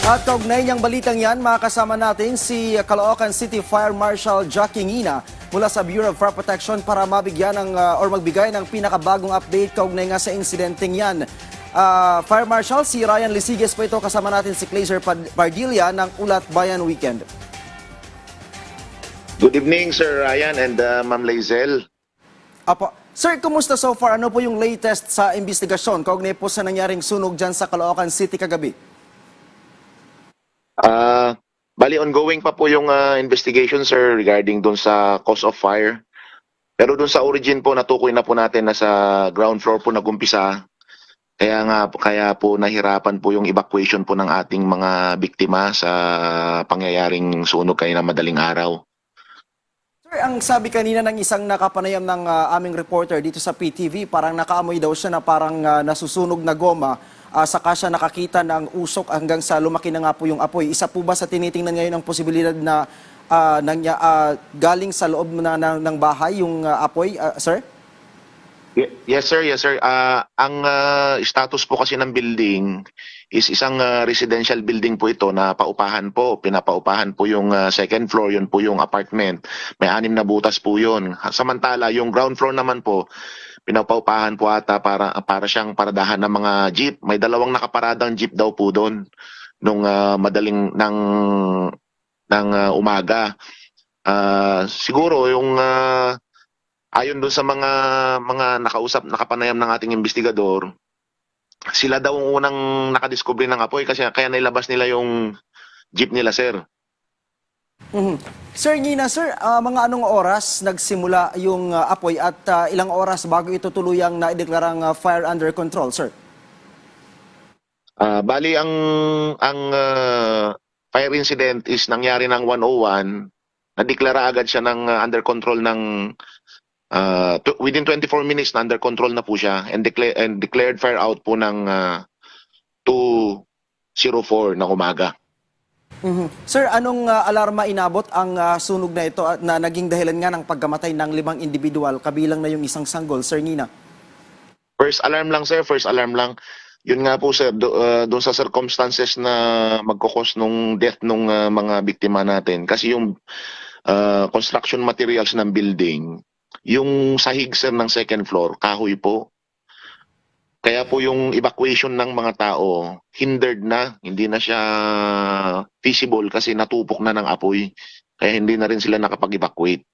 At kaugnay niyang balitang yan, makakasama natin si Caloocan City Fire Marshal Jackie Ngina mula sa Bureau of Fire Protection para mabigyan ng, or magbigay ng pinakabagong update kaugnay nga sa insidenteng yan. Fire Marshal, si Ryan Lisiges po ito, kasama natin si Clazer Pardilla ng Ulat Bayan Weekend. Good evening, Sir Ryan and Ma'am Laizel. Apo. Sir, kumusta so far? Ano po yung latest sa investigasyon kaugnay po sa nangyaring sunog dyan sa Caloocan City kagabi? Bali, ongoing pa po yung investigation, sir, regarding dun sa cause of fire. Pero dun sa origin po, natukoy na po natin na sa ground floor po nagumpisa. Kaya po nahirapan po yung evacuation po ng ating mga biktima sa pangyayaring sunog kanina madaling araw. Sir, ang sabi kanina ng isang nakapanayam ng aming reporter dito sa PTV, parang nakaamoy daw siya na parang nasusunog na goma. Saka siya nakakita ng usok hanggang sa lumaki na nga po yung apoy. Isa po ba sa tinitingnan ngayon ang posibilidad na galing sa loob ng bahay yung apoy, sir? Yes, sir. Yes, sir. Ang status po kasi ng building is isang residential building po ito na paupahan po. Pinapaupahan po yung second floor, yun po yung apartment. May 6 na butas po yun. Samantala, yung ground floor naman po, pinapaupahan po ata para siyang paradahan ng mga jeep. May 2 nakaparadang jeep daw po doon nung madaling ng umaga. Siguro yung ayon doon sa mga nakapanayam ng ating investigador, sila daw ang unang nakadiskubre ng apoy kasi kaya nilabas nila yung jeep nila, sir. Sir Ngina, sir, mga anong oras nagsimula yung apoy at ilang oras bago ito tuluyang naideklarang fire under control, sir? Bali, ang fire incident is nangyari ng 1:01. Nadeklara agad siya ng under control ng within 24 minutes na under control na po siya and declared fire out po ng 2:04 ng umaga. Sir, anong alarma inabot ang sunog na ito at na naging dahilan nga ng pagkamatay ng 5 individual, kabilang na yung isang sanggol, Sir Ngina? First alarm lang, sir. First alarm lang. Yun nga po, sir, doon sa circumstances na magkukos nung death nung mga biktima natin. Kasi yung construction materials ng building, yung sahig, sir, ng second floor, kahoy po. Kaya po yung evacuation ng mga tao, hindered na, hindi na siya feasible kasi natupok na ng apoy. Kaya hindi na rin sila nakapag-evacuate.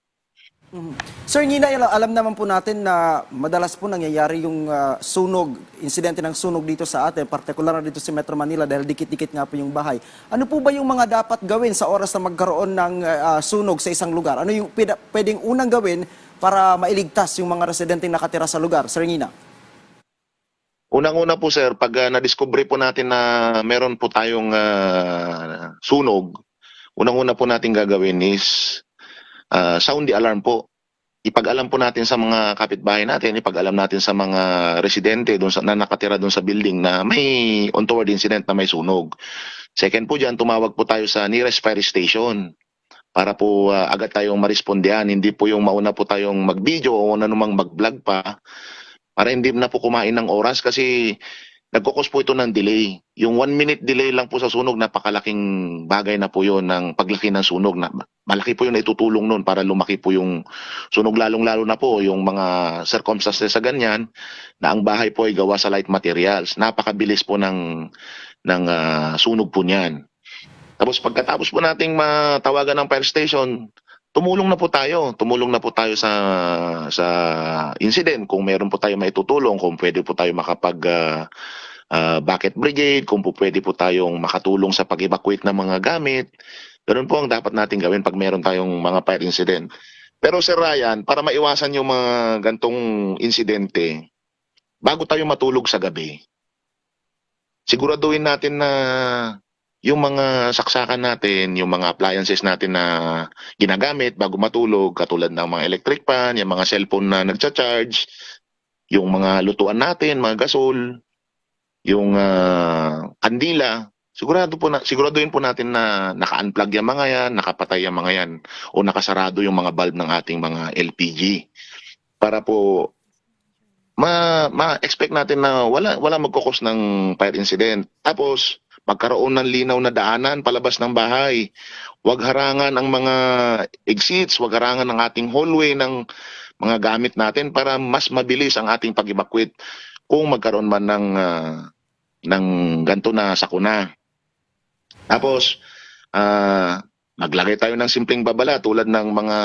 Sir Ngina, alam naman po natin na madalas po nangyayari yung sunog, insidente ng sunog dito sa atin, partikular na dito sa Metro Manila dahil dikit-dikit nga po yung bahay. Ano po ba yung mga dapat gawin sa oras na magkaroon ng sunog sa isang lugar? Ano yung pwedeng unang gawin para mailigtas yung mga residenteng nakatira sa lugar, Sir Ngina? Unang-una po, sir, pag na-discover po natin na meron po tayong sunog, unang-una po natin gagawin is sound the alarm po. Ipag-alam po natin sa mga kapitbahay natin, ipag-alam natin sa mga residente na nakatira doon sa building na may untoward incident na may sunog. Second po dyan, tumawag po tayo sa nearest fire station para po agad tayong marespondihan. Hindi po yung mauna po tayong mag-video o namang mag-vlog pa para hindi na po kumain ng oras kasi nagkukos po ito ng delay. Yung 1-minute delay lang po sa sunog, napakalaking bagay na po yun ng paglaki ng sunog. Malaki po yun na itutulong nun para lumaki po yung sunog, lalong-lalo na po yung mga circumstances sa ganyan na ang bahay po ay gawa sa light materials. Napakabilis po ng sunog po niyan. Tapos pagkatapos po nating matawagan ng fire station, tumulong na po tayo sa incident kung meron po tayo maitutulong, kung pwede po tayo makapag bucket brigade, kung po pwede po tayong makatulong sa pag-evacuate ng mga gamit. Ganun po ang dapat natin gawin pag meron tayong mga fire incident. Pero Sir Ryan, para maiwasan yung mga gantong insidente, bago tayo matulog sa gabi, siguraduhin natin na yung mga saksakan natin, yung mga appliances natin na ginagamit bago matulog, katulad ng mga electric fan, yung mga cellphone na nagcha-charge, yung mga lutuan natin, mga gasol, yung kandila, siguraduhin po natin na naka-unplug yung mga yan, nakapatay yung mga yan, o nakasarado yung mga bulb ng ating mga LPG. Para po ma-expect natin na wala magkukos ng fire incident. Tapos magkaroon ng linaw na daanan palabas ng bahay. Huwag harangan ang mga exits, huwag harangan ang ating hallway ng mga gamit natin para mas mabilis ang ating pag-evacuate kung magkaroon man ng ganito na sakuna. Tapos, maglagay tayo ng simpleng babala tulad ng mga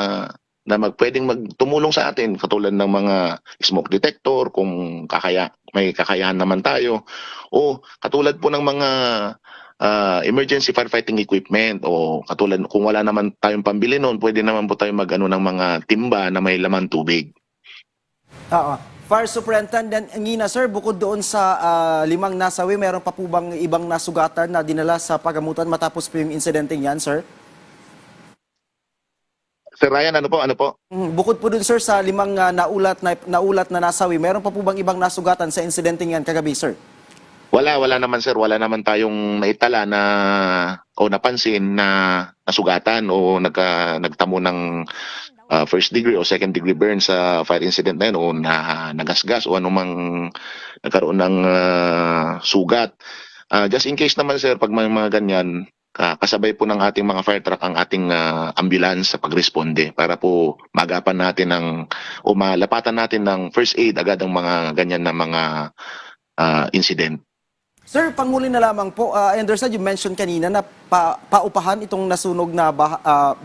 na pwedeng magtumulong sa atin katulad ng mga smoke detector kung may kakayahan naman tayo, o katulad po ng mga emergency firefighting equipment, o katulad kung wala naman tayong pambili noon, pwede naman po tayo magano ng mga timba na may laman tubig. Oo. Fire Superintendent Ngina, sir, bukod doon sa 5 nasawi, meron pa po bang ibang nasugatan na dinala sa pagamutan matapos po yung insidente yan, sir? Sir Ryan, ano po? Bukod po dun, sir, sa 5 naulat na nasawi, meron pa po bang ibang nasugatan sa insidente yan kagabi, sir? Wala naman sir, wala naman tayong naitala na o napansin na nasugatan o nagtamo ng first degree o second degree burn sa fire incident na yun, o nagasgas o anumang nagkaroon ng sugat. Just in case naman sir, pag may mga ganyan, kasabay po ng ating mga fire truck ang ating ambulance sa pagresponde para po magapan natin o malapatan natin ng first aid agad ang mga ganyan na mga incident. Sir, panghuli na lamang po, I understand you mentioned kanina na paupahan itong nasunog na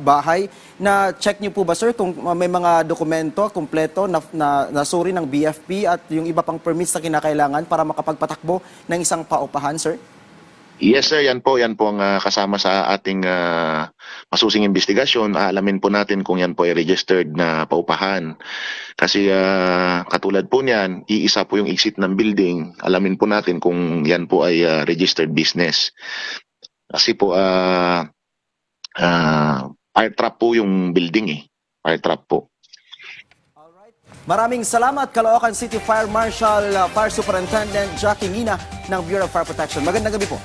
bahay. Na check niyo po ba, sir, kung may mga dokumento kumpleto na nasuri ng BFP at yung iba pang permits na kinakailangan para makapagpatakbo ng isang paupahan, sir? Yes sir, yan po ang kasama sa ating masusing investigasyon. Alamin po natin kung yan po ay registered na paupahan. Kasi katulad po niyan, iisa po yung exit ng building. Alamin po natin kung yan po ay registered business. Kasi po fire trap po yung building eh. Fire trap po. Maraming salamat, Caloocan City Fire Marshal, Fire Superintendent Jackie Ngina ng Bureau of Fire Protection. Magandang gabi po.